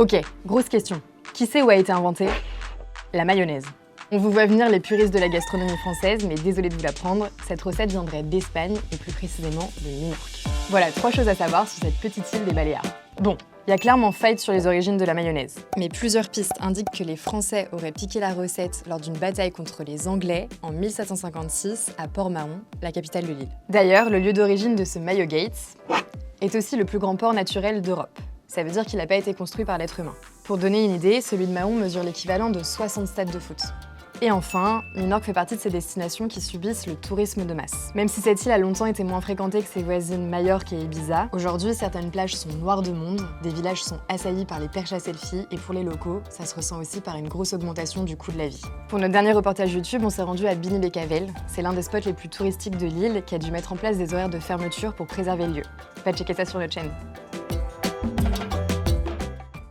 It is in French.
Ok, grosse question. Qui sait où a été inventée la mayonnaise? On vous voit venir les puristes de la gastronomie française, mais désolé de vous l'apprendre, cette recette viendrait d'Espagne, et plus précisément de Minorque. Voilà, 3 choses à savoir sur cette petite île des Baléares. Bon, il y a clairement fight sur les origines de la mayonnaise. Mais plusieurs pistes indiquent que les Français auraient piqué la recette lors d'une bataille contre les Anglais en 1756 à Port-Mahon, la capitale de l'île. D'ailleurs, le lieu d'origine de ce Mayo Gates est aussi le plus grand port naturel d'Europe. Ça veut dire qu'il n'a pas été construit par l'être humain. Pour donner une idée, celui de Mahon mesure l'équivalent de 60 stades de foot. Et enfin, Minorque fait partie de ces destinations qui subissent le tourisme de masse. Même si cette île a longtemps été moins fréquentée que ses voisines Majorque et Ibiza, aujourd'hui certaines plages sont noires de monde, des villages sont assaillis par les perches à selfie et pour les locaux, ça se ressent aussi par une grosse augmentation du coût de la vie. Pour notre dernier reportage YouTube, on s'est rendu à Bini-Bécavel. C'est l'un des spots les plus touristiques de l'île qui a dû mettre en place des horaires de fermeture pour préserver le lieu. Va checker ça sur notre chaîne.